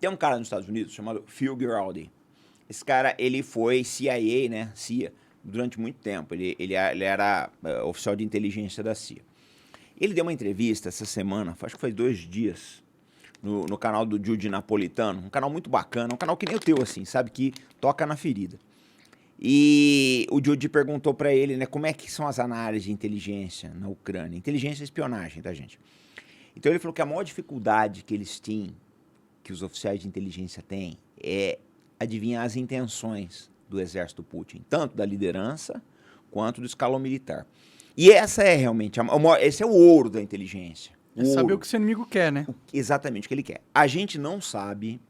Tem um cara nos Estados Unidos chamado Phil Giraldi. Esse cara, ele foi CIA, né? CIA, durante muito tempo. Ele era oficial de inteligência da CIA. Ele deu uma entrevista essa semana, acho que faz 2 dias, no canal do Judy Napolitano. Um canal muito bacana, um canal que nem o teu, assim, sabe? Que toca na ferida. E o Judy perguntou pra ele, né? Como é que são as análises de inteligência na Ucrânia? Inteligência e espionagem, tá, gente? Então ele falou que a maior dificuldade que eles têm, que os oficiais de inteligência têm, é adivinhar as intenções do exército Putin, tanto da liderança quanto do escalão militar. E essa é realmente, esse é o ouro da inteligência. É saber o que seu inimigo quer, né? Exatamente o que ele quer. A gente não sabe,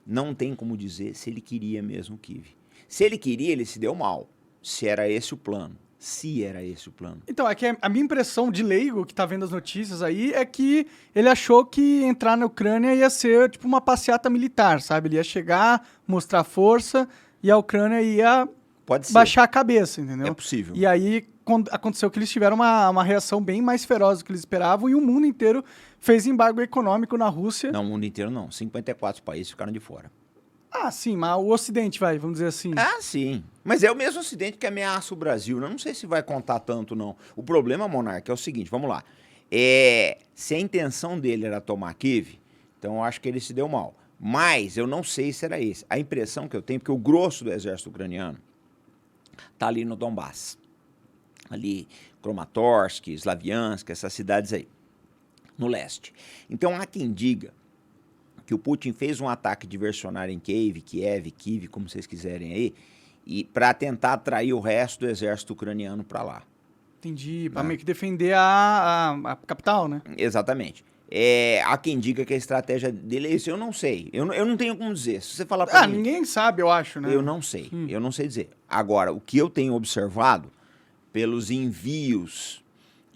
não tem como dizer se ele queria mesmo o Kiev. Se ele queria, ele se deu mal. Se era esse o plano. Se era esse o plano. Então, é que a minha impressão de leigo, que tá vendo as notícias aí, é que ele achou que entrar na Ucrânia ia ser tipo uma passeata militar, sabe? Ele ia chegar, mostrar força, e a Ucrânia ia baixar a cabeça, entendeu? É possível. E aí aconteceu que eles tiveram uma reação bem mais feroz do que eles esperavam, e o mundo inteiro fez embargo econômico na Rússia. Não, o mundo inteiro não. 54 países ficaram de fora. Ah, sim, mas o Ocidente vamos dizer assim. Ah, sim. Mas é o mesmo Ocidente que ameaça o Brasil. Eu não sei se vai contar tanto, não. O problema, Monarca, é o seguinte, vamos lá. Se a intenção dele era tomar Kiev, então eu acho que ele se deu mal. Mas eu não sei se era esse. A impressão que eu tenho, porque o grosso do exército ucraniano tá ali no Donbass. Ali, Kramatorsk, Slaviansk, essas cidades aí, no leste. Então há quem diga que o Putin fez um ataque diversionário em Kiev, como vocês quiserem aí, e para tentar atrair o resto do exército ucraniano para lá. Entendi, para meio que defender a capital, né? Exatamente. Há quem diga que a estratégia dele é isso, eu não sei. Eu não tenho como dizer. Se você falar para mim... ninguém sabe, eu acho, né? Eu não sei, eu não sei dizer. Agora, o que eu tenho observado, pelos envios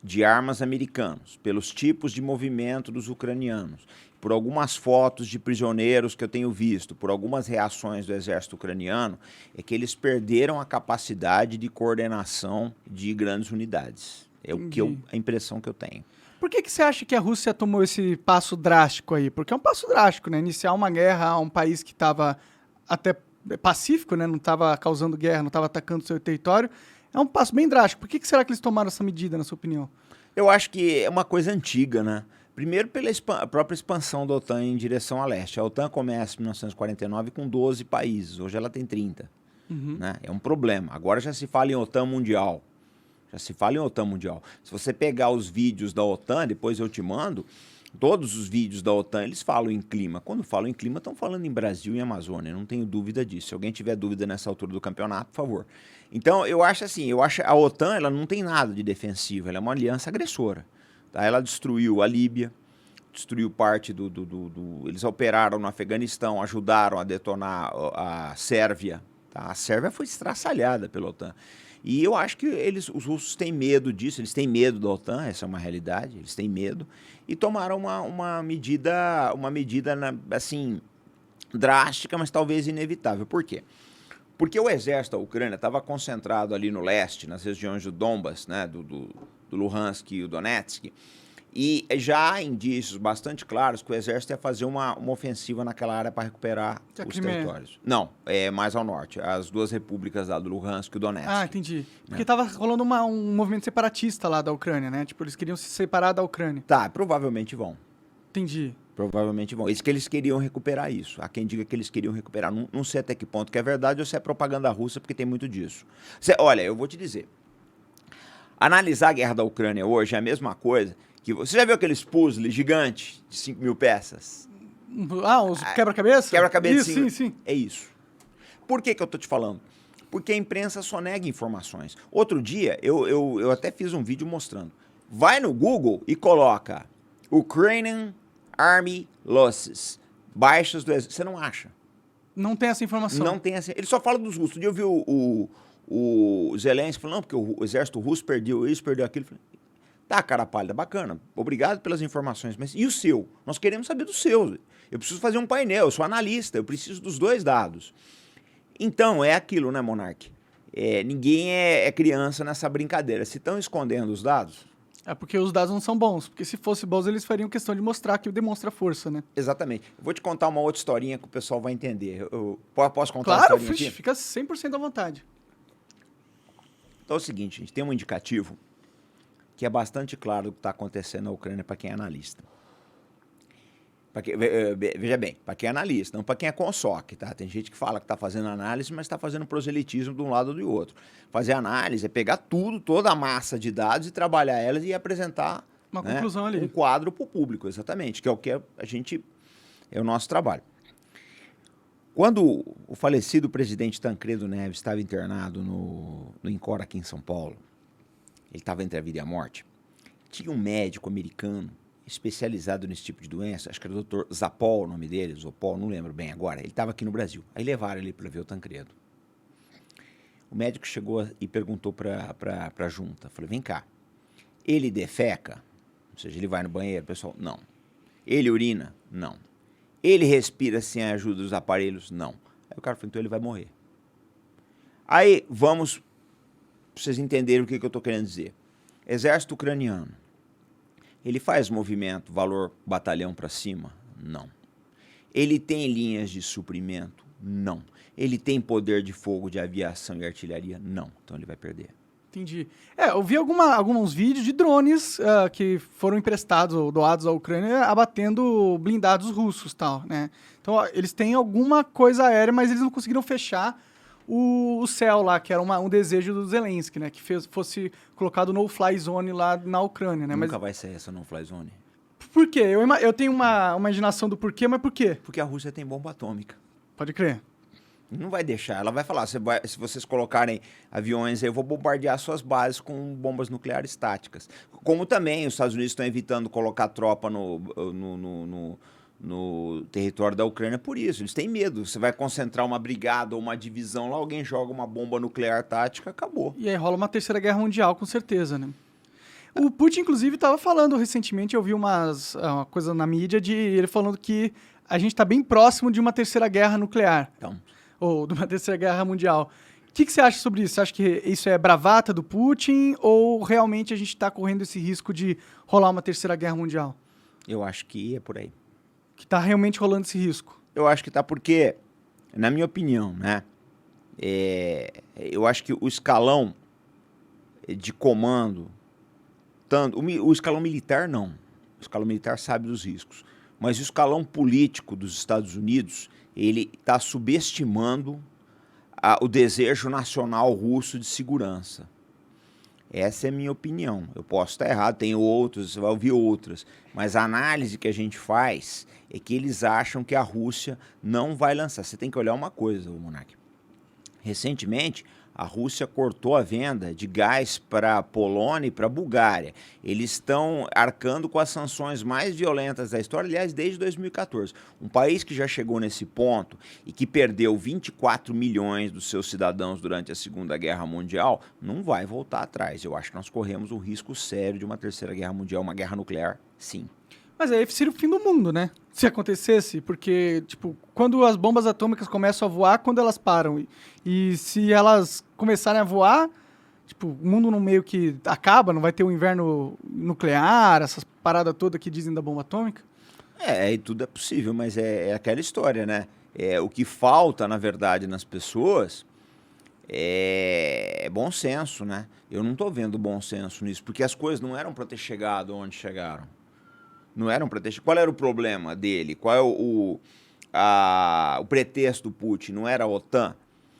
de armas americanos, pelos tipos de movimento dos ucranianos, por algumas fotos de prisioneiros que eu tenho visto, por algumas reações do exército ucraniano, é que eles perderam a capacidade de coordenação de grandes unidades. É a impressão que eu tenho. Por que você acha que a Rússia tomou esse passo drástico aí? Porque é um passo drástico, né? Iniciar uma guerra a um país que estava até pacífico, né? Não estava causando guerra, não estava atacando o seu território. É um passo bem drástico. Por que será que eles tomaram essa medida, na sua opinião? Eu acho que é uma coisa antiga, né? Primeiro, pela própria expansão da OTAN em direção a leste. A OTAN começa em 1949 com 12 países, hoje ela tem 30. Né? É um problema. Agora já se fala em OTAN mundial. Se você pegar os vídeos da OTAN, depois eu te mando, todos os vídeos da OTAN, eles falam em clima. Quando falam em clima, estão falando em Brasil e Amazônia, não tenho dúvida disso. Se alguém tiver dúvida nessa altura do campeonato, por favor. Então, eu acho assim, a OTAN ela não tem nada de defensiva, ela é uma aliança agressora. Tá? Ela destruiu a Líbia, destruiu parte eles operaram no Afeganistão, ajudaram a detonar a Sérvia. Tá? A Sérvia foi estraçalhada pela OTAN. E eu acho que os russos têm medo disso, eles têm medo da OTAN, essa é uma realidade, eles têm medo, e tomaram uma medida assim, drástica, mas talvez inevitável. Por quê? Porque o exército da Ucrânia estava concentrado ali no leste, nas regiões do Donbas, né, do Luhansk e o Donetsk, e já há indícios bastante claros que o exército ia fazer uma ofensiva naquela área para recuperar os territórios. Não, é mais ao norte, as 2 repúblicas lá do Luhansk e o Donetsk. Ah, entendi. Porque estava rolando um movimento separatista lá da Ucrânia, né? Tipo, eles queriam se separar da Ucrânia. Tá, provavelmente vão. Entendi. Provavelmente vão. Isso que eles queriam recuperar isso. Há quem diga que eles queriam recuperar. Não sei até que ponto que é verdade ou se é propaganda russa, porque tem muito disso. Olha, eu vou te dizer. Analisar a guerra da Ucrânia hoje é a mesma coisa que... Você já viu aqueles puzzles gigantes de 5 mil peças? Ah, os quebra-cabeça? Quebra-cabeça. Sim. É isso. Por que eu tô te falando? Porque a imprensa só nega informações. Outro dia, eu até fiz um vídeo mostrando. Vai no Google e coloca Ukrainian Army Losses. Baixas do exército. Você não acha. Não tem essa informação. Não tem essa... Ele só fala dos russos. Um dia eu vi o Zelensky falando, não, porque o exército russo perdeu isso, perdeu aquilo. Eu falei, tá, cara pálida, bacana. Obrigado pelas informações. Mas e o seu? Nós queremos saber do seu. Eu preciso fazer um painel, eu sou analista, eu preciso dos 2 dados. Então, é aquilo, né, Monark? Ninguém é criança nessa brincadeira. Se estão escondendo os dados... É porque os dados não são bons. Porque se fossem bons, eles fariam questão de mostrar que demonstra força, né? Exatamente. Eu vou te contar uma outra historinha que o pessoal vai entender. Posso contar a Claro, historinha aqui? fica 100% à vontade. Então é o seguinte, a gente tem um indicativo que é bastante claro do que está acontecendo na Ucrânia para quem é analista. Veja bem, para quem é analista, não para quem é consoc, tá? Tem gente que fala que está fazendo análise, mas está fazendo proselitismo de um lado ou do outro. Fazer análise é pegar tudo, toda a massa de dados e trabalhar elas e apresentar uma conclusão ali. Um quadro para o público, exatamente, que é o que é o nosso trabalho. Quando o falecido presidente Tancredo Neves estava internado no INCOR aqui em São Paulo, ele estava entre a vida e a morte, tinha um médico americano especializado nesse tipo de doença, acho que era o Dr. Zapol, o nome dele, Zopol, não lembro bem agora, ele estava aqui no Brasil. Aí levaram ele para ver o Tancredo. O médico chegou e perguntou para a junta, falou, vem cá, ele defeca? Ou seja, ele vai no banheiro, pessoal? Não. Ele urina? Não. Ele respira sem a ajuda dos aparelhos? Não. Aí o cara falou, então ele vai morrer. Aí, vamos, para vocês entenderem o que eu estou querendo dizer. Exército ucraniano. Ele faz movimento, valor batalhão para cima? Não. Ele tem linhas de suprimento? Não. Ele tem poder de fogo, de aviação e artilharia? Não. Então ele vai perder. Entendi. Eu vi alguns vídeos de drones que foram emprestados ou doados à Ucrânia abatendo blindados russos e tal, né? Então, eles têm alguma coisa aérea, mas eles não conseguiram fechar o céu lá, que era um desejo do Zelensky, né? Que fosse colocado no-fly zone lá na Ucrânia, né? Nunca vai ser essa no-fly zone. Por quê? Eu tenho uma imaginação do porquê, mas por quê? Porque a Rússia tem bomba atômica. Pode crer. Não vai deixar. Ela vai falar, se vocês colocarem aviões, eu vou bombardear suas bases com bombas nucleares táticas. Como também os Estados Unidos estão evitando colocar tropa no território da Ucrânia por isso. Eles têm medo. Você vai concentrar uma brigada ou uma divisão lá, alguém joga uma bomba nuclear tática, acabou. E aí rola uma terceira guerra mundial, com certeza, né? O Putin, inclusive, estava falando recentemente, eu vi uma coisa na mídia, ele falando que a gente está bem próximo de uma terceira guerra nuclear. Então... ou de uma terceira guerra mundial. O que você acha sobre isso? Você acha que isso é bravata do Putin ou realmente a gente está correndo esse risco de rolar uma terceira guerra mundial? Eu acho que é por aí. Que está realmente rolando esse risco? Eu acho que está porque, na minha opinião, né? Eu acho que o escalão de comando, tanto o escalão militar não. O escalão militar sabe dos riscos. Mas o escalão político dos Estados Unidos, ele está subestimando o desejo nacional russo de segurança. Essa é a minha opinião. Eu posso estar errado, tem outros, você vai ouvir outras. Mas a análise que a gente faz é que eles acham que a Rússia não vai lançar. Você tem que olhar uma coisa, Monark. Recentemente, a Rússia cortou a venda de gás para a Polônia e para a Bulgária. Eles estão arcando com as sanções mais violentas da história, aliás, desde 2014. Um país que já chegou nesse ponto e que perdeu 24 milhões dos seus cidadãos durante a Segunda Guerra Mundial, não vai voltar atrás. Eu acho que nós corremos um risco sério de uma terceira guerra mundial, uma guerra nuclear, sim. Mas aí seria o fim do mundo, né? Se acontecesse, porque, tipo, quando as bombas atômicas começam a voar, quando elas param? E se elas começarem a voar, tipo, o mundo no meio que acaba, não vai ter um inverno nuclear, essas paradas todas que dizem da bomba atômica? E tudo é possível, mas é aquela história, né? O que falta, na verdade, nas pessoas é bom senso, né? Eu não estou vendo bom senso nisso, porque as coisas não eram para ter chegado onde chegaram. Não eram para ter... Qual era o problema dele? Qual é o pretexto do Putin? Não era a OTAN?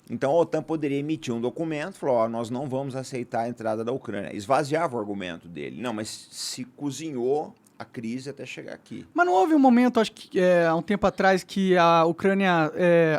Então a OTAN poderia emitir um documento e falar, nós não vamos aceitar a entrada da Ucrânia. Esvaziava o argumento dele. Não, mas se cozinhou a crise até chegar aqui. Mas não houve um momento, acho que há um tempo atrás, que a Ucrânia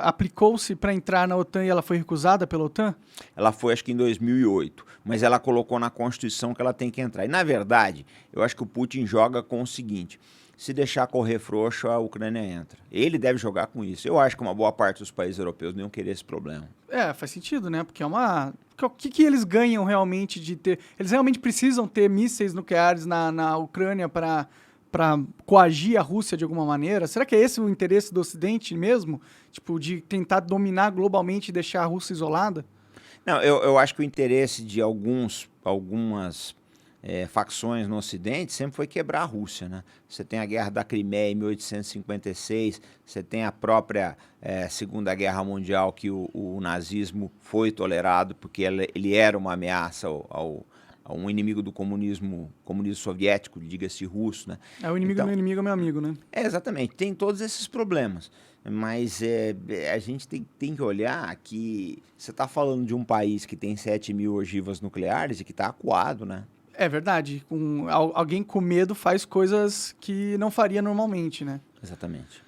aplicou-se para entrar na OTAN e ela foi recusada pela OTAN? Ela foi, acho que em 2008, mas ela colocou na Constituição que ela tem que entrar. E, na verdade, eu acho que o Putin joga com o seguinte, se deixar correr frouxo, a Ucrânia entra. Ele deve jogar com isso. Eu acho que uma boa parte dos países europeus não iam querer esse problema. Faz sentido, né? Porque o que eles ganham realmente de ter... Eles realmente precisam ter mísseis nucleares na Ucrânia para coagir a Rússia de alguma maneira? Será que é esse o interesse do Ocidente mesmo? Tipo, de tentar dominar globalmente e deixar a Rússia isolada? Não, eu acho que o interesse de algumas facções no Ocidente sempre foi quebrar a Rússia, né? Você tem a Guerra da Crimeia em 1856, você tem a própria Segunda Guerra Mundial, que o nazismo foi tolerado porque ele era uma ameaça a um inimigo do comunismo soviético, diga-se russo, né? O inimigo do inimigo é meu amigo, né? Exatamente, tem todos esses problemas. Mas a gente tem que olhar que você está falando de um país que tem 7.000 ogivas nucleares e que está acuado, né? É verdade. Alguém com medo faz coisas que não faria normalmente, né? Exatamente.